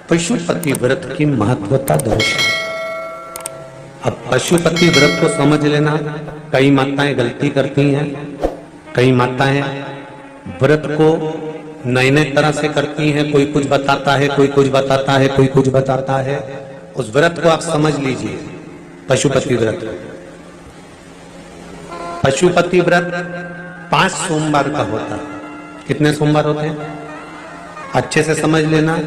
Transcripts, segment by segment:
पशुपति व्रत की महत्वता दर्शाए। अब पशुपति व्रत को समझ लेना। कई माताएं गलती करती हैं, कई माताएं व्रत को नए नए तरह से करती हैं। कोई कुछ बताता है, कोई कुछ बताता है, कोई कुछ बताता है। उस व्रत को आप समझ लीजिए। पशुपति व्रत, पशुपति व्रत 5 सोमवार का होता है। कितने सोमवार होते हैं अच्छे से समझ लेना।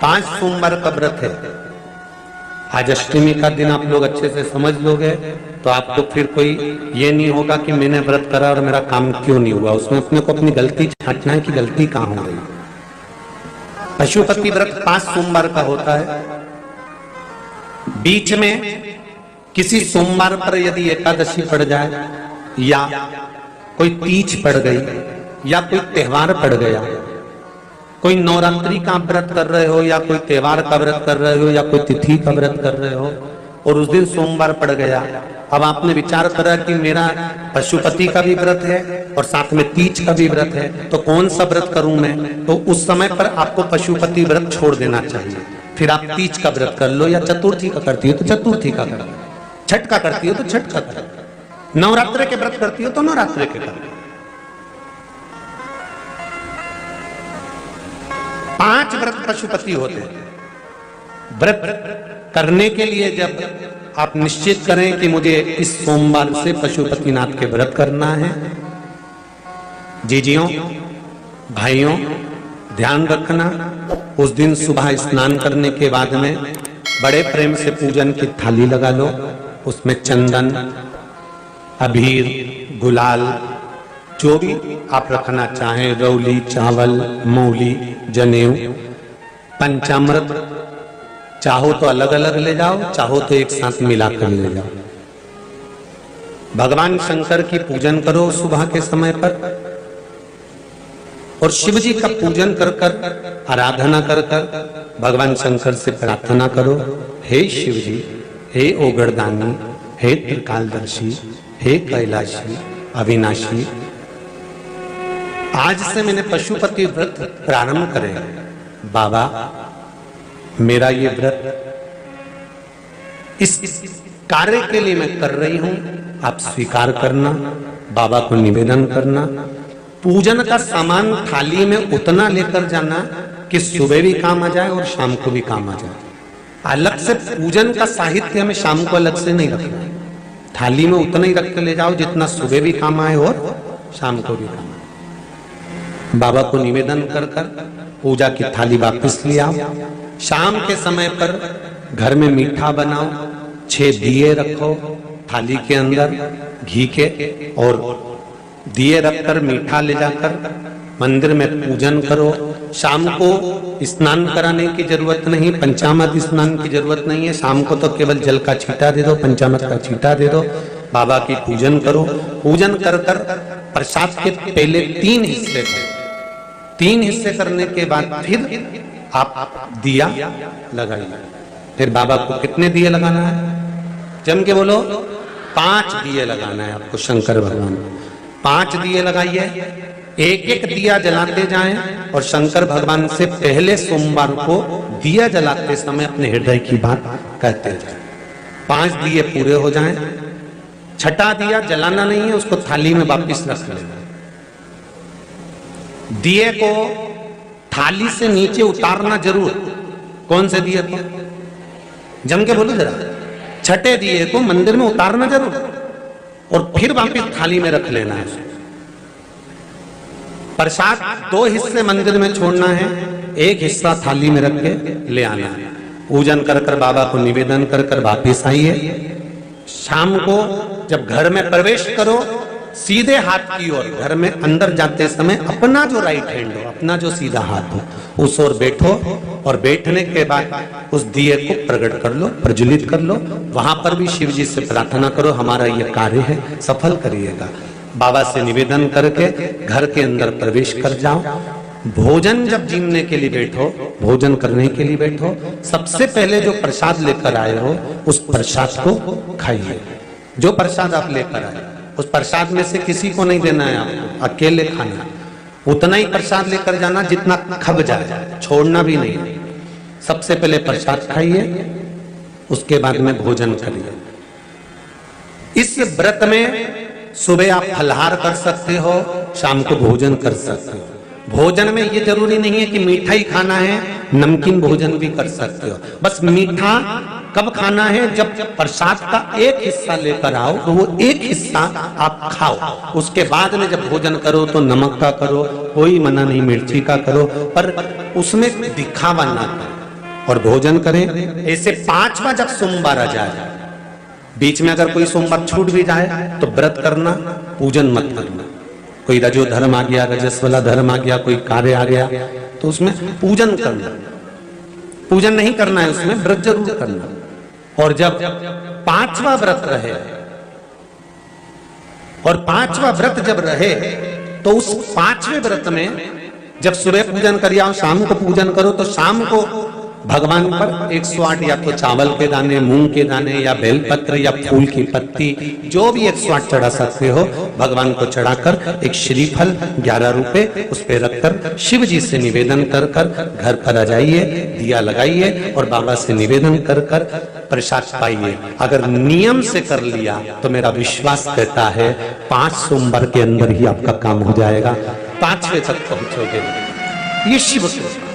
5 सोमवार का व्रत है। आज अष्टमी का दिन आप लोग अच्छे से समझ लोगे तो आपको फिर कोई ये नहीं होगा कि मैंने व्रत करा और मेरा काम क्यों नहीं हुआ। उसमें अपने को अपनी गलती छांटना है कि गलती कहां हो गई। पशुपति व्रत 5 सोमवार का होता है। बीच में किसी सोमवार पर यदि एकादशी पड़ जाए या कोई तीज पड़ गई या कोई त्योहार पड़ गया, कोई नवरात्रि का व्रत कर रहे हो या कोई त्योहार का व्रत कर रहे हो या कोई तिथि का व्रत कर रहे हो और उस दिन सोमवार पड़ गया, अब आपने विचार करा कि मेरा पशुपति का भी व्रत है और साथ में तीज का भी व्रत है, तो कौन सा व्रत करूं मैं। तो उस समय पर आपको पशुपति व्रत छोड़ देना चाहिए। फिर आप तीज का व्रत कर लो, या चतुर्थी का करती हो तो चतुर्थी का कर लो, छठ का करती हो तो छठ का कर लो, नवरात्रि के व्रत करती हो तो नवरात्रि के कर लो। 5 व्रत पशुपति होते हैं। व्रत करने के लिए जब आप निश्चित करें कि मुझे इस सोमवार से पशुपतिनाथ के व्रत करना है, जीजियों भाइयों ध्यान रखना। उस दिन सुबह स्नान करने के बाद में बड़े प्रेम से पूजन की थाली लगा लो। उसमें चंदन, अबीर, गुलाल, जो भी आप रखना चाहें, रौली, चावल, मौली, जनेऊ, पंचामृत, चाहो तो अलग अलग ले जाओ, चाहो तो एक साथ मिलाकर ले जाओ। भगवान शंकर की पूजन करो सुबह के समय पर और शिव जी का पूजन कर कर, आराधना कर कर भगवान शंकर से प्रार्थना करो, हे शिव जी, हे ओगरदानी, हे त्रिकालदर्शी, हे कैलाशी, अविनाशी, आज से मैंने पशुपति व्रत प्रारंभ करे। बाबा मेरा ये व्रत इस कार्य के लिए मैं कर रही हूं, आप स्वीकार करना। बाबा को निवेदन करना। पूजन का सामान थाली में उतना लेकर जाना कि सुबह भी काम आ जाए और शाम को भी काम आ जाए। अलग से पूजन का साहित्य हमें शाम को अलग से नहीं रखना। थाली में उतना ही रख के ले जाओ जितना सुबह भी काम आए और शाम को भी काम आए। बाबा को निवेदन कर कर पूजा की थाली वापस ले आओ। शाम के समय पर घर में मीठा बनाओ, 6 दिए रखो थाली के अंदर घी के, और दिए रखकर मीठा ले जाकर मंदिर में पूजन करो। शाम को स्नान कराने की जरूरत नहीं, पंचामृत स्नान की जरूरत नहीं है। शाम को तो केवल जल का छींटा दे दो, पंचामृत का छींटा दे दो। बाबा की पूजन करो। पूजन कर कर प्रसाद के पहले 3 हिस्से करो। 3 हिस्से करने के बाद फिर आप दिया लगाइए। फिर बाबा को कितने दिए लगाना है? जम के बोलो, 5 दिए लगाना है आपको शंकर भगवान। 5 दिए लगाइए। एक एक दिया जलाते जाएं और शंकर भगवान से पहले सोमवार को दिया जलाते समय अपने हृदय की बात कहते जाएं। 5 दिए पूरे हो जाएं। छठा दिया जलाना नहीं है, उसको थाली में वापस रख लेना। दिए को थाली से नीचे उतारना जरूर। कौन से दिए को? जम के बोलो जरा। छठे दिए को मंदिर में उतारना जरूर और फिर वापस थाली में रख लेना है। प्रसाद 2 हिस्से मंदिर में छोड़ना है, 1 हिस्सा थाली में रख के ले आना है। पूजन कर कर बाबा को निवेदन कर कर वापिस आइए। शाम को जब घर में प्रवेश करो, सीधे हाथ की ओर घर में अंदर जाते समय अपना जो राइट हैंड हो, अपना जो सीधा हाथ हो, उस ओर बैठो और बैठने के बाद उस दिए को प्रकट कर लो, प्रज्वलित कर लो। वहां पर भी शिव जी से प्रार्थना करो, हमारा यह कार्य है, सफल करिएगा। बाबा से निवेदन करके घर के अंदर प्रवेश कर जाओ। भोजन जब जीमने के लिए बैठो, भोजन करने के लिए बैठो, सबसे पहले जो प्रसाद लेकर आए हो उस प्रसाद को खाइए। जो प्रसाद आप लेकर आए उस प्रसाद में से किसी को नहीं देना है, आपको अकेले खाना। उतना ही प्रसाद लेकर जाना जितना खब जाए, छोड़ना भी नहीं। सबसे पहले प्रसाद खाइए, उसके बाद में भोजन करिए। इस व्रत में सुबह आप फलाहार कर सकते हो, शाम को भोजन कर सकते हो। भोजन में ये जरूरी नहीं है कि मीठा ही खाना है, नमकीन भोजन भी कर सकते हो। बस मीठा कब खाना है, जब प्रसाद का एक हिस्सा लेकर आओ तो वो एक हिस्सा आप खाओ। उसके बाद में जब भोजन करो तो नमक का करो, कोई मना नहीं, मिर्ची का करो, पर उसमें दिखावा ना करो और भोजन करें। ऐसे 5वां जब सोमवार आ जाए, बीच में अगर कोई सोमवार छूट भी जाए तो व्रत करना, पूजन मत करना। कोई रजो धर्म आ गया, रजस वाला धर्म आ गया, कोई कार्य आ गया तो उसमें पूजन करना, पूजन नहीं करना है, उसमें व्रत जरूर करना। और जब 5वां व्रत रहे, और 5वां व्रत जब रहे तो उस 5वें व्रत में जब सुबह पूजन करिए और शाम को पूजन करो, तो शाम को भगवान पर 108 या तो चावल के दाने, मूंग के दाने या बेलपत्र या फूल की पत्ती, जो भी 108 चढ़ा सकते हो भगवान को चढ़ाकर एक श्रीफल 11 रुपए उस पे रखकर शिव जी से निवेदन कर कर घर पर आ जाइए, दिया लगाइए और बाबा से निवेदन कर कर प्रसाद पाइए। अगर नियम से कर लिया तो मेरा विश्वास कहता है 5 सोमवार के अंदर ही आपका काम हो जाएगा, 5वें तक पहुंचोगे। ये शिव कृपा।